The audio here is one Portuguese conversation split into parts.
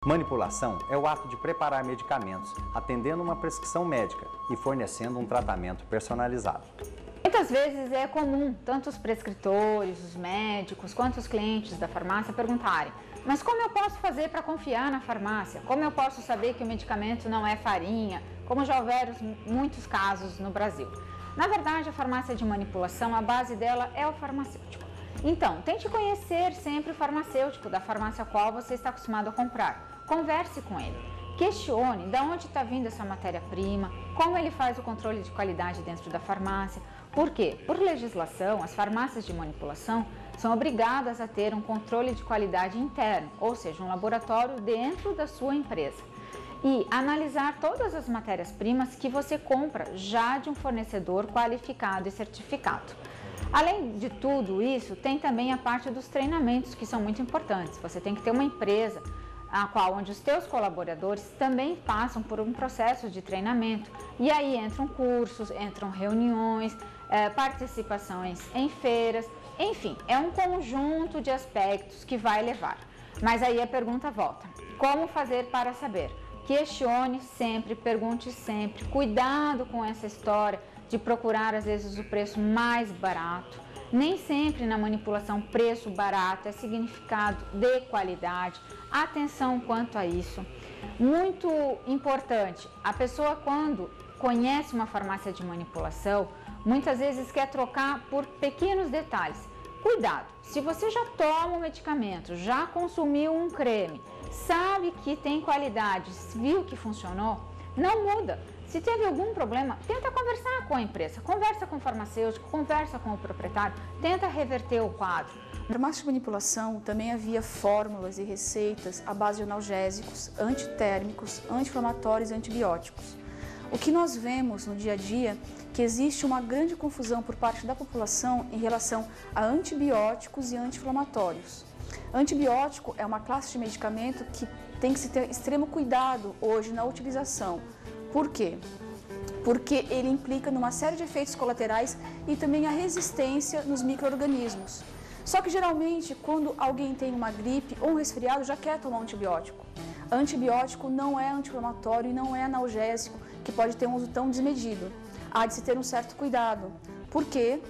Manipulação é o ato de preparar medicamentos, atendendo uma prescrição médica e fornecendo um tratamento personalizado. Muitas vezes é comum tanto os prescritores, os médicos, quanto os clientes da farmácia perguntarem: mas como eu posso fazer para confiar na farmácia? Como eu posso saber que o medicamento não é farinha? Como já houveram muitos casos no Brasil. Na verdade, a farmácia de manipulação, a base dela é o farmacêutico. Então, tente conhecer sempre o farmacêutico da farmácia a qual você está acostumado a comprar. Converse com ele. Questione de onde está vindo essa matéria-prima, como ele faz o controle de qualidade dentro da farmácia. Por quê? Por legislação, as farmácias de manipulação são obrigadas a ter um controle de qualidade interno, ou seja, um laboratório dentro da sua empresa. E analisar todas as matérias-primas que você compra já de um fornecedor qualificado e certificado. Além de tudo isso, tem também a parte dos treinamentos, que são muito importantes. Você tem que ter uma empresa onde os teus colaboradores também passam por um processo de treinamento. E aí entram cursos, entram reuniões, participações em feiras, enfim, é um conjunto de aspectos que vai levar. Mas aí a pergunta volta: como fazer para saber? Questione sempre, pergunte sempre, cuidado com essa história de procurar às vezes o preço mais barato. Nem sempre na manipulação preço barato é significado de qualidade. Atenção quanto a isso. Muito importante, a pessoa quando conhece uma farmácia de manipulação, muitas vezes quer trocar por pequenos detalhes. Cuidado, se você já toma um medicamento, já consumiu um creme, sabe que tem qualidade, viu que funcionou, não muda. Se teve algum problema, tenta conversar com a empresa, conversa com o farmacêutico, conversa com o proprietário, tenta reverter o quadro. Na farmácia de manipulação também havia fórmulas e receitas à base de analgésicos, antitérmicos, anti-inflamatórios e antibióticos. O que nós vemos no dia a dia é que existe uma grande confusão por parte da população em relação a antibióticos e anti-inflamatórios. Antibiótico é uma classe de medicamento que tem que se ter extremo cuidado hoje na utilização. Por quê? Porque ele implica numa série de efeitos colaterais e também a resistência nos micro-organismos. Só que geralmente quando alguém tem uma gripe ou um resfriado já quer tomar um antibiótico. Antibiótico não é anti-inflamatório e não é analgésico, que pode ter um uso tão desmedido. Há de se ter um certo cuidado, porque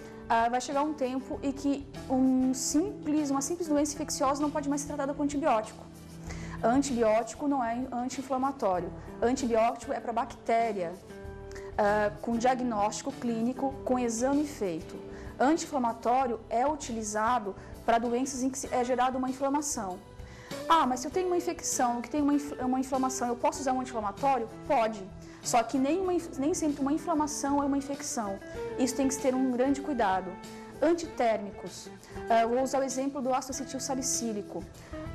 vai chegar um tempo em que uma simples doença infecciosa não pode mais ser tratada com antibiótico. Antibiótico não é anti-inflamatório. Antibiótico é para bactéria, com diagnóstico clínico, com exame feito. Anti-inflamatório é utilizado para doenças em que é gerada uma inflamação. Ah, mas se eu tenho uma infecção, que tem uma inflamação, eu posso usar um anti-inflamatório? Pode. Só que nem sempre uma inflamação é uma infecção. Isso tem que ter um grande cuidado. Antitérmicos. Vou usar o exemplo do ácido acetil salicílico.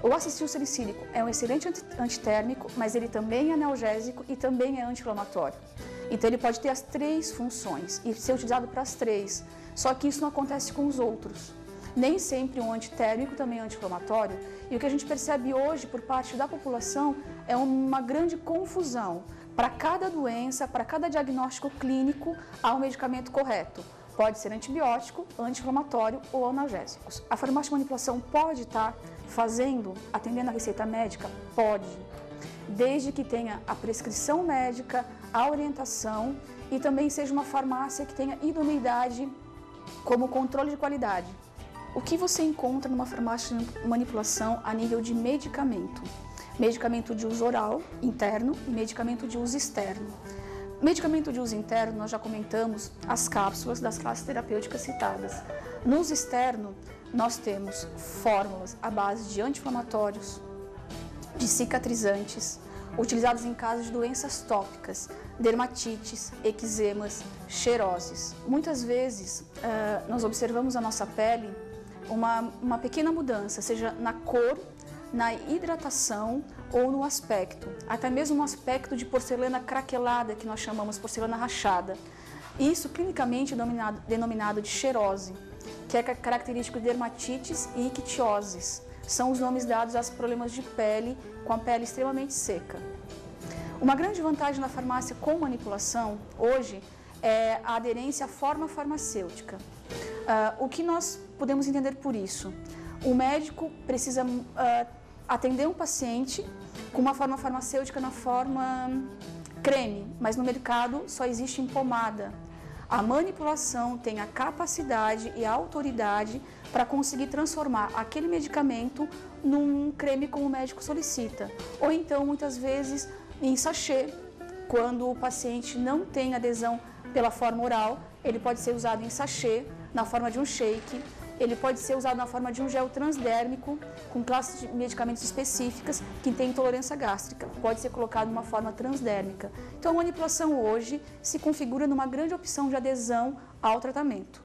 O ácido acetil salicílico é um excelente antitérmico, mas ele também é analgésico e também é anti-inflamatório. Então ele pode ter as três funções e ser utilizado para as três. Só que isso não acontece com os outros. Nem sempre um antitérmico também é anti-inflamatório. E o que a gente percebe hoje por parte da população é uma grande confusão. Para cada doença, para cada diagnóstico clínico, há um medicamento correto. Pode ser antibiótico, anti-inflamatório ou analgésicos. A farmácia de manipulação pode estar atendendo a receita médica? Pode. Desde que tenha a prescrição médica, a orientação e também seja uma farmácia que tenha idoneidade como controle de qualidade. O que você encontra numa farmácia de manipulação a nível de medicamento? Medicamento de uso oral, interno, e medicamento de uso externo. Medicamento de uso interno, nós já comentamos as cápsulas das classes terapêuticas citadas. No uso externo, nós temos fórmulas à base de anti-inflamatórios, de cicatrizantes, utilizados em casos de doenças tópicas, dermatites, eczemas, xeroses. Muitas vezes, nós observamos a nossa pele uma pequena mudança, seja na cor, na hidratação ou no aspecto, até mesmo no aspecto de porcelana craquelada, que nós chamamos porcelana rachada. Isso clinicamente é denominado de xerose, que é característico de dermatites e ictioses. São os nomes dados aos problemas de pele, com a pele extremamente seca. Uma grande vantagem da farmácia com manipulação, hoje, é a aderência à forma farmacêutica. O que nós podemos entender por isso? O médico precisa atender um paciente com uma forma farmacêutica na forma creme, mas no mercado só existe em pomada. A manipulação tem a capacidade e a autoridade para conseguir transformar aquele medicamento num creme como o médico solicita. Ou então, muitas vezes, em sachê, quando o paciente não tem adesão pela forma oral, ele pode ser usado em sachê, na forma de um shake, ele pode ser usado na forma de um gel transdérmico, com classes de medicamentos específicas, que tem intolerância gástrica, pode ser colocado de uma forma transdérmica. Então, a manipulação hoje se configura numa grande opção de adesão ao tratamento.